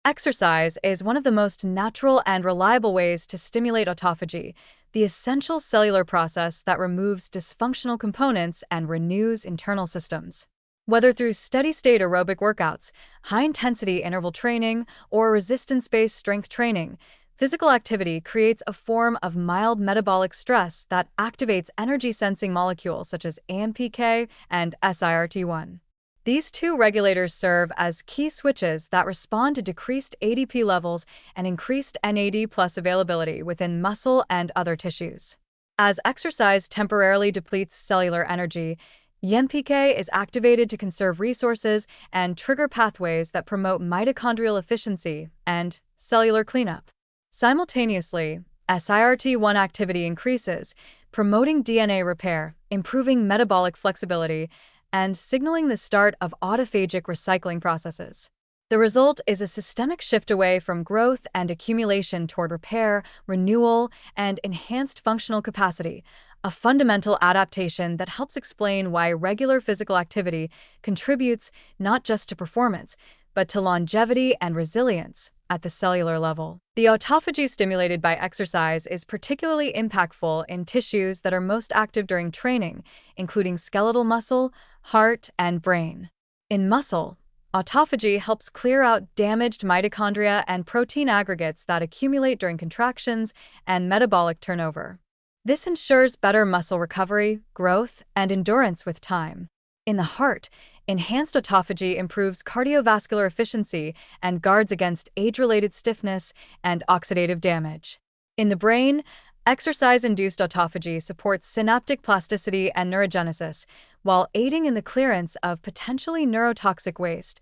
Exercise is one of the most natural and reliable ways to stimulate autophagy, the essential cellular process that removes dysfunctional components and renews internal systems. Whether through steady-state aerobic workouts, high-intensity interval training, or resistance-based strength training, physical activity creates a form of mild metabolic stress that activates energy-sensing molecules such as AMPK and SIRT1. These two regulators serve as key switches that respond to decreased ADP levels and increased NAD+ availability within muscle and other tissues. As exercise temporarily depletes cellular energy, YMPK is activated to conserve resources and trigger pathways that promote mitochondrial efficiency and cellular cleanup. Simultaneously, SIRT1 activity increases, promoting DNA repair, improving metabolic flexibility, and signaling the start of autophagic recycling processes. The result is a systemic shift away from growth and accumulation toward repair, renewal, and enhanced functional capacity, a fundamental adaptation that helps explain why regular physical activity contributes not just to performance, but to longevity and resilience at the cellular level. The autophagy stimulated by exercise is particularly impactful in tissues that are most active during training, including skeletal muscle, heart, and brain. In muscle, autophagy helps clear out damaged mitochondria and protein aggregates that accumulate during contractions and metabolic turnover. This ensures better muscle recovery, growth, and endurance with time. In the heart, enhanced autophagy improves cardiovascular efficiency and guards against age-related stiffness and oxidative damage. In the brain, exercise-induced autophagy supports synaptic plasticity and neurogenesis, while aiding in the clearance of potentially neurotoxic waste,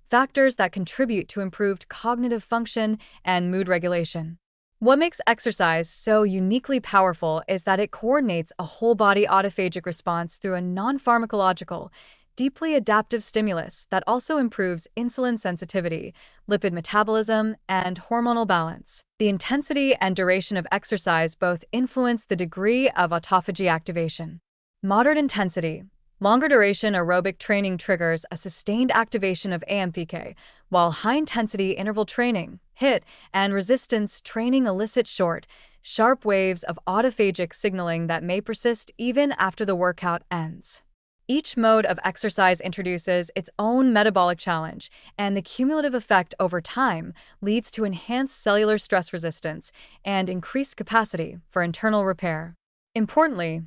factors that contribute to improved cognitive function and mood regulation. What makes exercise so uniquely powerful is that it coordinates a whole-body autophagic response through a non-pharmacological, deeply adaptive stimulus that also improves insulin sensitivity, lipid metabolism, and hormonal balance. The intensity and duration of exercise both influence the degree of autophagy activation. Moderate intensity, longer duration aerobic training triggers a sustained activation of AMPK, while high-intensity interval training, HIIT, and resistance training elicit short, sharp waves of autophagic signaling that may persist even after the workout ends. Each mode of exercise introduces its own metabolic challenge, and the cumulative effect over time leads to enhanced cellular stress resistance and increased capacity for internal repair. Importantly,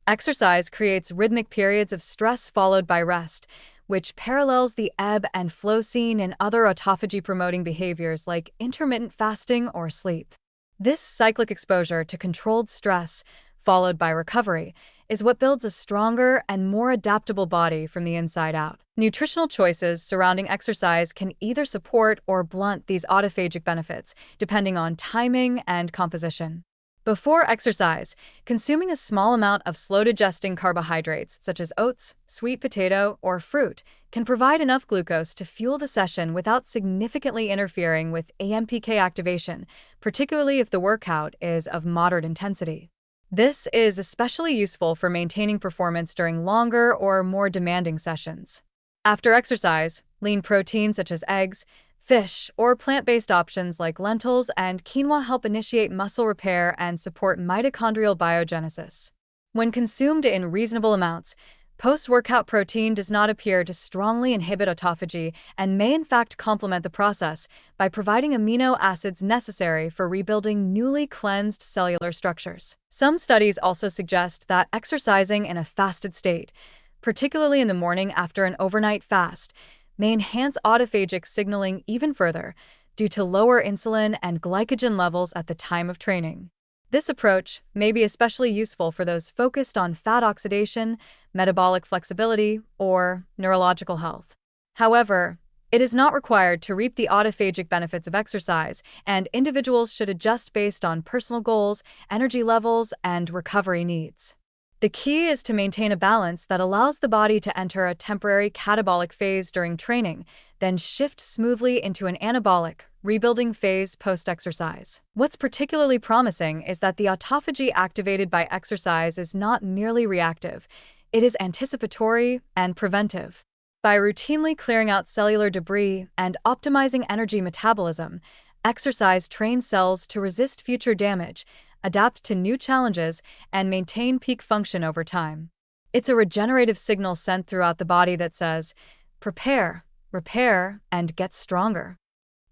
exercise creates rhythmic periods of stress followed by rest, which parallels the ebb and flow seen in other autophagy-promoting behaviors like intermittent fasting or sleep. This cyclic exposure to controlled stress, followed by recovery, is what builds a stronger and more adaptable body from the inside out. Nutritional choices surrounding exercise can either support or blunt these autophagic benefits, depending on timing and composition. Before exercise, consuming a small amount of slow-digesting carbohydrates, such as oats, sweet potato, or fruit, can provide enough glucose to fuel the session without significantly interfering with AMPK activation, particularly if the workout is of moderate intensity. This is especially useful for maintaining performance during longer or more demanding sessions. After exercise, lean proteins such as eggs, fish, or plant-based options like lentils and quinoa help initiate muscle repair and support mitochondrial biogenesis. When consumed in reasonable amounts, post-workout protein does not appear to strongly inhibit autophagy and may in fact complement the process by providing amino acids necessary for rebuilding newly cleansed cellular structures. Some studies also suggest that exercising in a fasted state, particularly in the morning after an overnight fast, may enhance autophagic signaling even further due to lower insulin and glycogen levels at the time of training. This approach may be especially useful for those focused on fat oxidation, metabolic flexibility, or neurological health. However, it is not required to reap the autophagic benefits of exercise, and individuals should adjust based on personal goals, energy levels, and recovery needs. The key is to maintain a balance that allows the body to enter a temporary catabolic phase during training, then shift smoothly into an anabolic, rebuilding phase post-exercise. What's particularly promising is that the autophagy activated by exercise is not merely reactive, it is anticipatory and preventive. By routinely clearing out cellular debris and optimizing energy metabolism, exercise trains cells to resist future damage, adapt to new challenges, and maintain peak function over time. It's a regenerative signal sent throughout the body that says, prepare, repair, and get stronger.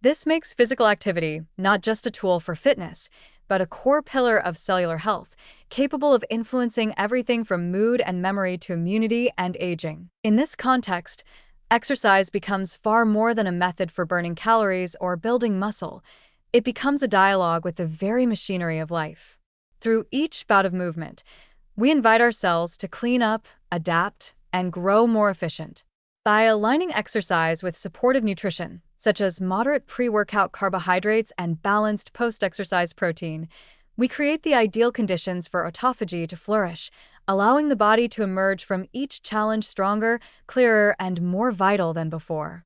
This makes physical activity not just a tool for fitness, but a core pillar of cellular health, capable of influencing everything from mood and memory to immunity and aging. In this context, exercise becomes far more than a method for burning calories or building muscle. It becomes a dialogue with the very machinery of life. Through each bout of movement, we invite our cells to clean up, adapt, and grow more efficient. By aligning exercise with supportive nutrition, such as moderate pre-workout carbohydrates and balanced post-exercise protein, we create the ideal conditions for autophagy to flourish, allowing the body to emerge from each challenge stronger, clearer, and more vital than before.